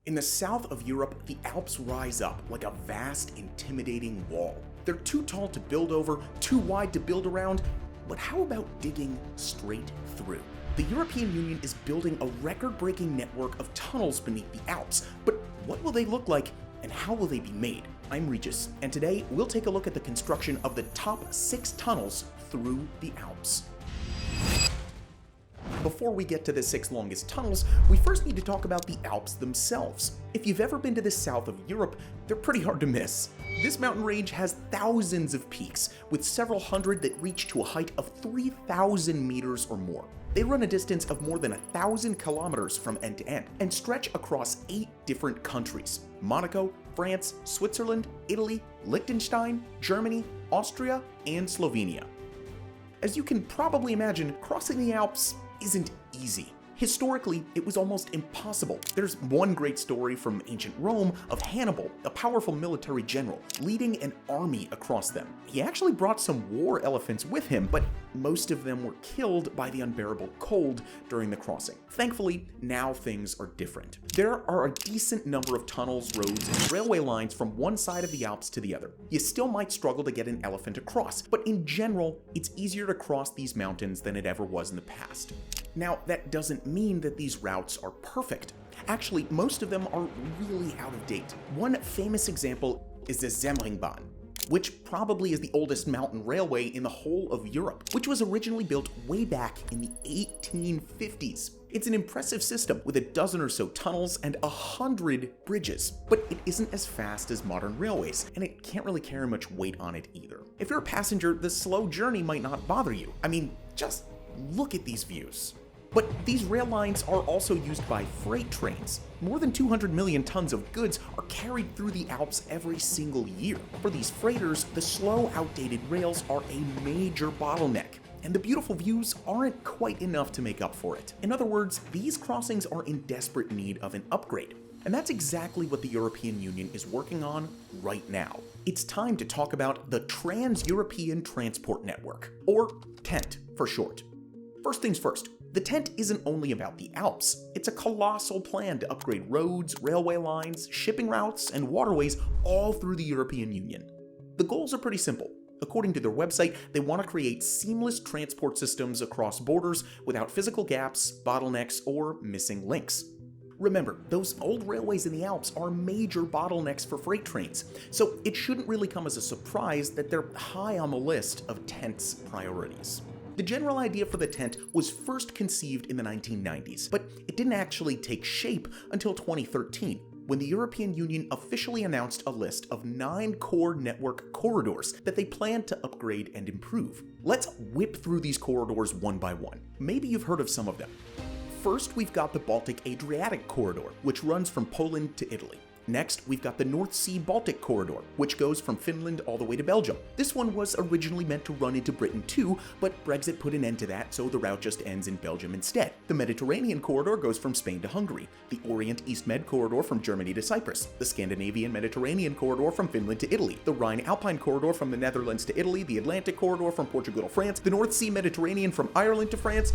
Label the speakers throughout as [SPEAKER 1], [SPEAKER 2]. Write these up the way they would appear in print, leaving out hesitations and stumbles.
[SPEAKER 1] In the south of Europe, the Alps rise up like a vast, intimidating wall. They're too tall to build over, too wide to build around, but how about digging straight through? The European Union is building a record-breaking network of tunnels beneath the Alps, but what will they look like and how will they be made? I'm Regis, and today we'll take a look at the construction of the top 6 tunnels through the Alps. Before we get to the 6 longest tunnels, we first need to talk about the Alps themselves. If you've ever been to the south of Europe, they're pretty hard to miss. This mountain range has thousands of peaks, with several hundred that reach to a height of 3,000 meters or more. They run a distance of more than 1,000 kilometers from end to end, and stretch across 8 different countries: Monaco, France, Switzerland, Italy, Liechtenstein, Germany, Austria, and Slovenia. As you can probably imagine, crossing the Alps isn't easy. Historically, it was almost impossible. There's one great story from ancient Rome of Hannibal, a powerful military general, leading an army across them. He actually brought some war elephants with him, but most of them were killed by the unbearable cold during the crossing. Thankfully, now things are different. There are a decent number of tunnels, roads, and railway lines from one side of the Alps to the other. You still might struggle to get an elephant across, but in general, it's easier to cross these mountains than it ever was in the past. Now, that doesn't mean that these routes are perfect. Actually, most of them are really out of date. One famous example is the Semmering, which probably is the oldest mountain railway in the whole of Europe, which was originally built way back in the 1850s. It's an impressive system with a dozen or so tunnels and 100 bridges, but it isn't as fast as modern railways, and it can't really carry much weight on it either. If you're a passenger, the slow journey might not bother you. I mean, just look at these views. But these rail lines are also used by freight trains. More than 200 million tons of goods are carried through the Alps every single year. For these freighters, the slow, outdated rails are a major bottleneck, and the beautiful views aren't quite enough to make up for it. In other words, these crossings are in desperate need of an upgrade. And that's exactly what the European Union is working on right now. It's time to talk about the Trans-European Transport Network, or TENT for short. First things first, the TENT isn't only about the Alps. It's a colossal plan to upgrade roads, railway lines, shipping routes, and waterways all through the European Union. The goals are pretty simple. According to their website, they want to create seamless transport systems across borders without physical gaps, bottlenecks, or missing links. Remember, those old railways in the Alps are major bottlenecks for freight trains, so it shouldn't really come as a surprise that they're high on the list of TENT's priorities. The general idea for the TENT was first conceived in the 1990s, but it didn't actually take shape until 2013, when the European Union officially announced a list of 9 core network corridors that they plan to upgrade and improve. Let's whip through these corridors one by one. Maybe you've heard of some of them. First, we've got the Baltic-Adriatic corridor, which runs from Poland to Italy. Next, we've got the North Sea-Baltic corridor, which goes from Finland all the way to Belgium. This one was originally meant to run into Britain too, but Brexit put an end to that, so the route just ends in Belgium instead. The Mediterranean corridor goes from Spain to Hungary, the Orient-East Med corridor from Germany to Cyprus, the Scandinavian-Mediterranean corridor from Finland to Italy, the Rhine-Alpine corridor from the Netherlands to Italy, the Atlantic corridor from Portugal to France, the North Sea-Mediterranean from Ireland to France,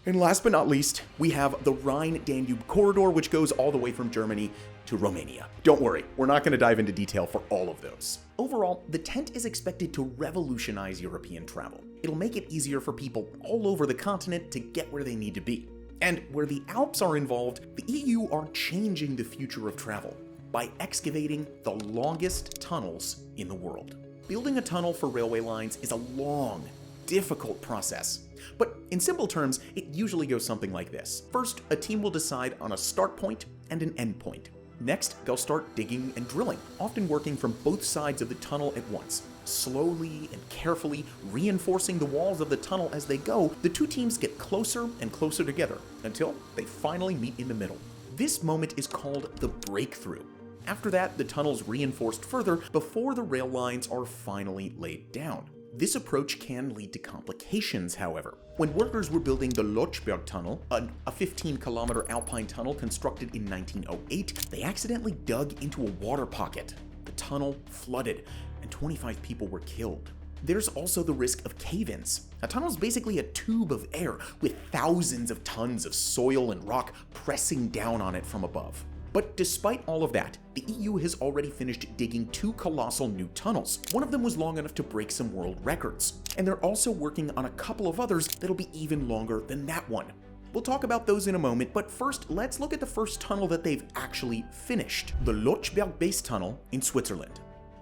[SPEAKER 1] and last but not least, we have the Rhine-Danube corridor, which goes all the way from Germany to Romania. Don't worry, we're not going to dive into detail for all of those. Overall, the TENT is expected to revolutionize European travel. It'll make it easier for people all over the continent to get where they need to be. And where the Alps are involved, the EU are changing the future of travel by excavating the longest tunnels in the world. Building a tunnel for railway lines is a long, difficult process. But in simple terms, it usually goes something like this. First, a team will decide on a start point and an end point. Next, they'll start digging and drilling, often working from both sides of the tunnel at once. Slowly and carefully reinforcing the walls of the tunnel as they go, the two teams get closer and closer together until they finally meet in the middle. This moment is called the breakthrough. After that, the tunnel's reinforced further before the rail lines are finally laid down. This approach can lead to complications, however. When workers were building the Lötschberg tunnel, a 15-kilometer alpine tunnel constructed in 1908, they accidentally dug into a water pocket. The tunnel flooded, and 25 people were killed. There's also the risk of cave-ins. A tunnel is basically a tube of air with thousands of tons of soil and rock pressing down on it from above. But despite all of that, the EU has already finished digging 2 colossal new tunnels. One of them was long enough to break some world records, and they're also working on a couple of others that'll be even longer than that one. We'll talk about those in a moment, but first, let's look at the first tunnel that they've actually finished, the Lötschberg base tunnel in Switzerland.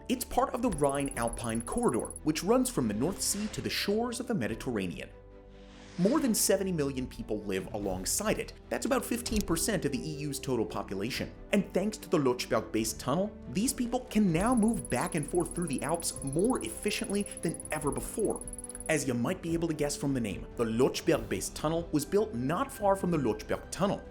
[SPEAKER 1] It's part of the Rhine-Alpine corridor, which runs from the North Sea to the shores of the Mediterranean. More than 70 million people live alongside it. That's about 15% of the EU's total population. And thanks to the Lötschberg base tunnel, these people can now move back and forth through the Alps more efficiently than ever before. As you might be able to guess from the name, the Lötschberg base tunnel was built not far from the Lötschberg tunnel.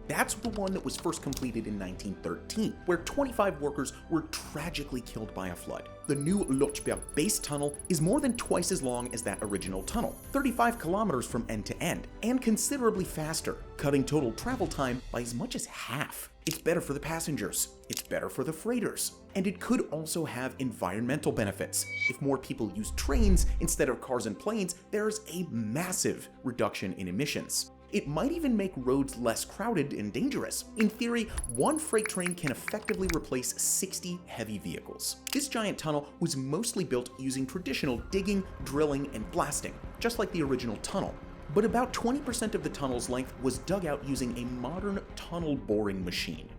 [SPEAKER 1] That's the one that was first completed in 1913, where 25 workers were tragically killed by a flood. The new Lötschberg base tunnel is more than twice as long as that original tunnel, 35 kilometers from end to end, and considerably faster, cutting total travel time by as much as half. It's better for the passengers, it's better for the freighters, and it could also have environmental benefits. If more people use trains instead of cars and planes, there's a massive reduction in emissions. It might even make roads less crowded and dangerous. In theory, one freight train can effectively replace 60 heavy vehicles. This giant tunnel was mostly built using traditional digging, drilling, and blasting, just like the original tunnel. But about 20% of the tunnel's length was dug out using a modern tunnel boring machine.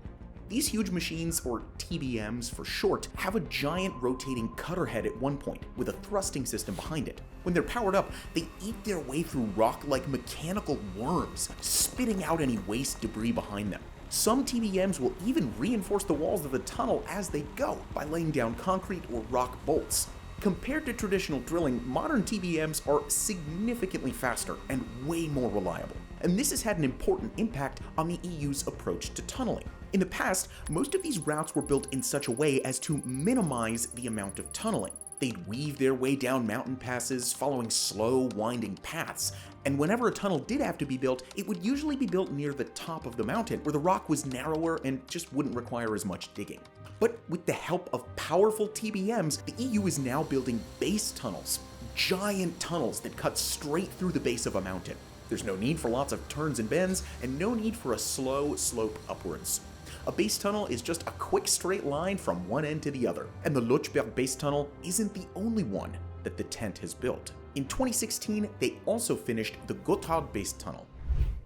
[SPEAKER 1] These huge machines, or TBMs for short, have a giant rotating cutter head at one point, with a thrusting system behind it. When they're powered up, they eat their way through rock like mechanical worms, spitting out any waste debris behind them. Some TBMs will even reinforce the walls of the tunnel as they go by laying down concrete or rock bolts. Compared to traditional drilling, modern TBMs are significantly faster and way more reliable. And this has had an important impact on the EU's approach to tunneling. In the past, most of these routes were built in such a way as to minimize the amount of tunneling. They'd weave their way down mountain passes, following slow, winding paths, and whenever a tunnel did have to be built, it would usually be built near the top of the mountain, where the rock was narrower and just wouldn't require as much digging. But with the help of powerful TBMs, the EU is now building base tunnels, giant tunnels that cut straight through the base of a mountain. There's no need for lots of turns and bends, and no need for a slow slope upwards. A base tunnel is just a quick straight line from one end to the other, and the Lötschberg base tunnel isn't the only one that the tent has built. In 2016, they also finished the Gotthard base tunnel.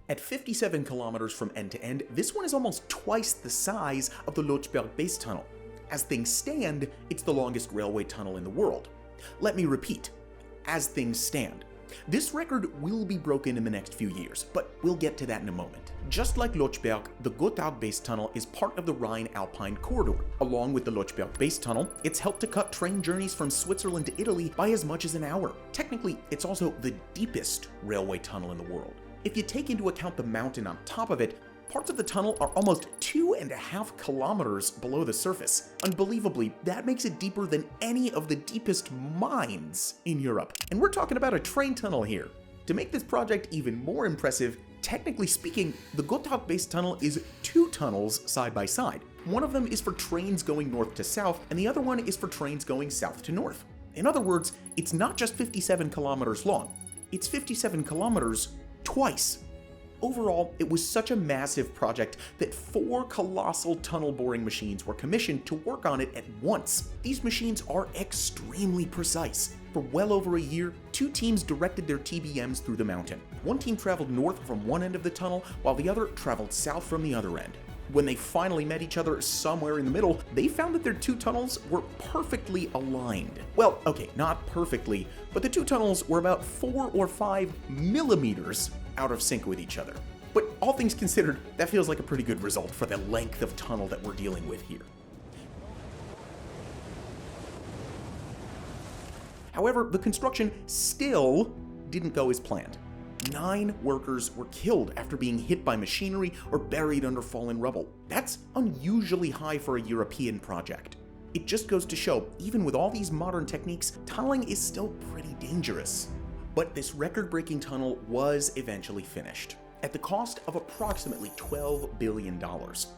[SPEAKER 1] At 57 kilometers from end to end, this one is almost twice the size of the Lötschberg base tunnel. As things stand, it's the longest railway tunnel in the world. Let me repeat, as things stand. This record will be broken in the next few years, but we'll get to that in a moment. Just like Lötschberg, the Gotthard base tunnel is part of the Rhine-Alpine corridor. Along with the Lötschberg base tunnel, it's helped to cut train journeys from Switzerland to Italy by as much as an hour. Technically, it's also the deepest railway tunnel in the world. If you take into account the mountain on top of it, parts of the tunnel are almost 2.5 kilometers below the surface. Unbelievably, that makes it deeper than any of the deepest mines in Europe. And we're talking about a train tunnel here. To make this project even more impressive, technically speaking, the Gotthard base tunnel is 2 tunnels side by side. One of them is for trains going north to south, and the other one is for trains going south to north. In other words, it's not just 57 kilometers long, it's 57 kilometers twice. Overall, it was such a massive project that 4 colossal tunnel boring machines were commissioned to work on it at once. These machines are extremely precise. For well over a year, 2 teams directed their TBMs through the mountain. One team traveled north from one end of the tunnel, while the other traveled south from the other end. When they finally met each other somewhere in the middle, they found that their 2 tunnels were perfectly aligned. Well, okay, not perfectly, but the 2 tunnels were about 4 or 5 millimeters out of sync with each other. But all things considered, that feels like a pretty good result for the length of tunnel that we're dealing with here. However, the construction still didn't go as planned. 9 workers were killed after being hit by machinery or buried under fallen rubble. That's unusually high for a European project. It just goes to show, even with all these modern techniques, tunneling is still pretty dangerous. But this record-breaking tunnel was eventually finished, at the cost of approximately $12 billion,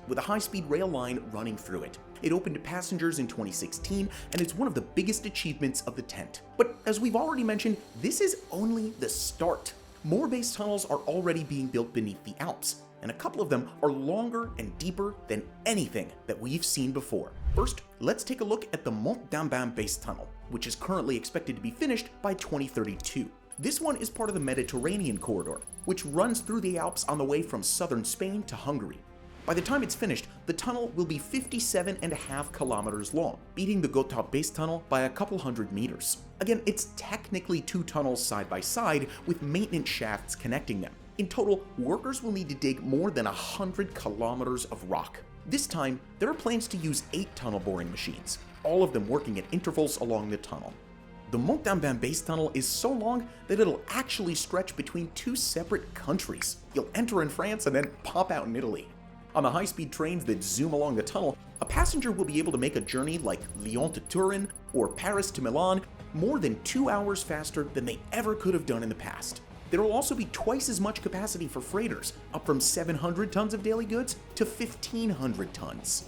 [SPEAKER 1] with a high-speed rail line running through it. It opened to passengers in 2016, and it's one of the biggest achievements of the tent. But as we've already mentioned, this is only the start. More base tunnels are already being built beneath the Alps, and a couple of them are longer and deeper than anything that we've seen before. First, let's take a look at the Mont base tunnel, which is currently expected to be finished by 2032. This one is part of the Mediterranean corridor, which runs through the Alps on the way from southern Spain to Hungary. By the time it's finished, the tunnel will be 57.5 kilometers long, beating the Gotthard base tunnel by a couple hundred meters. Again, it's technically two tunnels side by side with maintenance shafts connecting them. In total, workers will need to dig more than 100 kilometers of rock. This time, there are plans to use 8 tunnel boring machines, all of them working at intervals along the tunnel. The Mont base tunnel is so long that it'll actually stretch between 2 separate countries. You'll enter in France and then pop out in Italy. On the high-speed trains that zoom along the tunnel, a passenger will be able to make a journey like Lyon to Turin or Paris to Milan more than 2 hours faster than they ever could have done in the past. There will also be twice as much capacity for freighters, up from 700 tons of daily goods to 1,500 tons.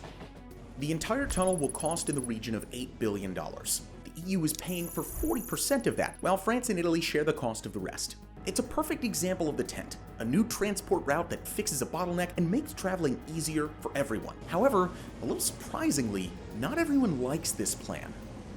[SPEAKER 1] The entire tunnel will cost in the region of $8 billion. The EU is paying for 40% of that, while France and Italy share the cost of the rest. It's a perfect example of the tent, a new transport route that fixes a bottleneck and makes traveling easier for everyone. However, a little surprisingly, not everyone likes this plan.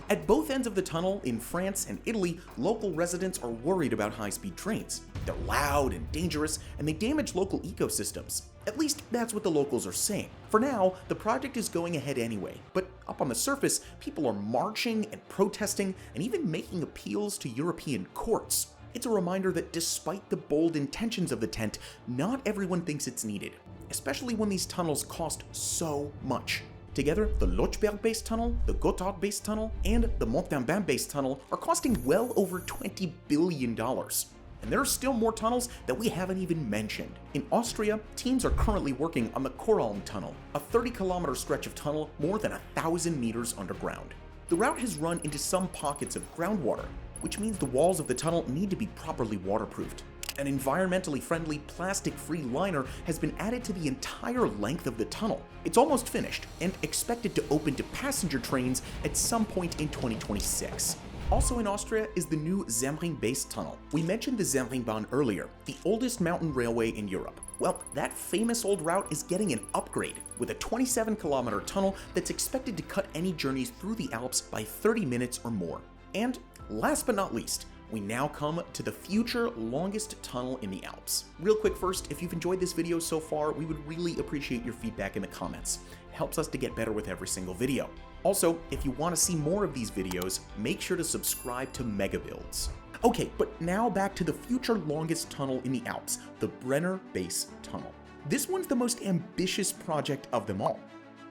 [SPEAKER 1] At both ends of the tunnel, in France and Italy, local residents are worried about high-speed trains. They're loud and dangerous, and they damage local ecosystems. At least, that's what the locals are saying. For now, the project is going ahead anyway, but up on the surface, people are marching and protesting and even making appeals to European courts. It's a reminder that despite the bold intentions of the tent, not everyone thinks it's needed, especially when these tunnels cost so much. Together, the Lötschberg base tunnel, the Gotthard base tunnel, and the Mont base tunnel are costing well over $20 billion. And there are still more tunnels that we haven't even mentioned. In Austria, teams are currently working on the Koralm tunnel, a 30-kilometer stretch of tunnel more than 1,000 meters underground. The route has run into some pockets of groundwater, which means the walls of the tunnel need to be properly waterproofed. An environmentally friendly plastic-free liner has been added to the entire length of the tunnel. It's almost finished and expected to open to passenger trains at some point in 2026. Also in Austria is the new Semmering base tunnel. We mentioned the Semmeringbahn earlier, the oldest mountain railway in Europe. Well, that famous old route is getting an upgrade with a 27-kilometer tunnel that's expected to cut any journeys through the Alps by 30 minutes or more. And last but not least, we now come to the future longest tunnel in the Alps. Real quick first, if you've enjoyed this video so far, we would really appreciate your feedback in the comments. It helps us to get better with every single video. Also, if you want to see more of these videos, make sure to subscribe to MegaBuilds. Okay, but now back to the future longest tunnel in the Alps, the Brenner base tunnel. This one's the most ambitious project of them all.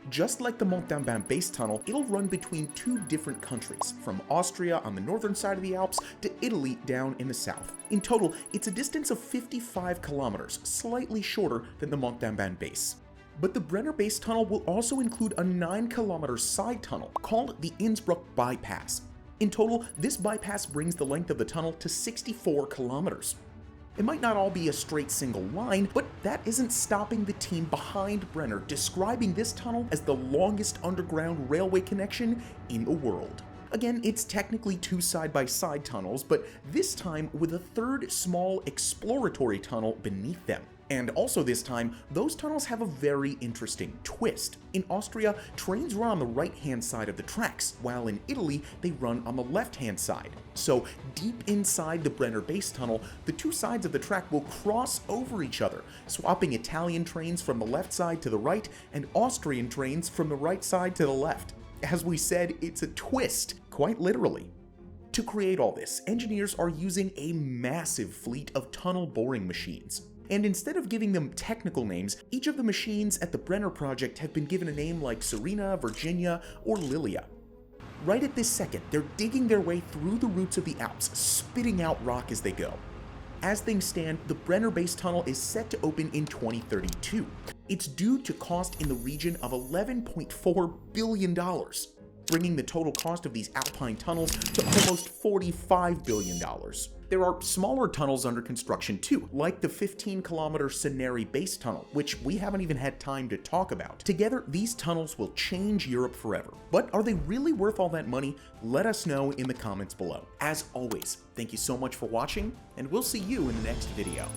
[SPEAKER 1] Just like the Mont base tunnel, it'll run between 2 different countries, from Austria on the northern side of the Alps to Italy down in the south. In total, it's a distance of 55 kilometers, slightly shorter than the Mont base. But the Brenner base tunnel will also include a 9-kilometer side tunnel called the Innsbruck bypass. In total, this bypass brings the length of the tunnel to 64 kilometers. It might not all be a straight single line, but that isn't stopping the team behind Brenner describing this tunnel as the longest underground railway connection in the world. Again, it's technically 2 side-by-side tunnels, but this time with a 3rd small exploratory tunnel beneath them. And also this time, those tunnels have a very interesting twist. In Austria, trains run on the right-hand side of the tracks, while in Italy, they run on the left-hand side. So deep inside the Brenner base tunnel, the 2 sides of the track will cross over each other, swapping Italian trains from the left side to the right and Austrian trains from the right side to the left. As we said, it's a twist, quite literally. To create all this, engineers are using a massive fleet of tunnel boring machines. And instead of giving them technical names, each of the machines at the Brenner project have been given a name like Serena, Virginia, or Lilia. Right at this second, they're digging their way through the roots of the Alps, spitting out rock as they go. As things stand, the Brenner base tunnel is set to open in 2032. It's due to cost in the region of $11.4 billion, bringing the total cost of these alpine tunnels to almost $45 billion. There are smaller tunnels under construction too, like the 15-kilometer Semmering base tunnel, which we haven't even had time to talk about. Together, these tunnels will change Europe forever. But are they really worth all that money? Let us know in the comments below. As always, thank you so much for watching, and we'll see you in the next video.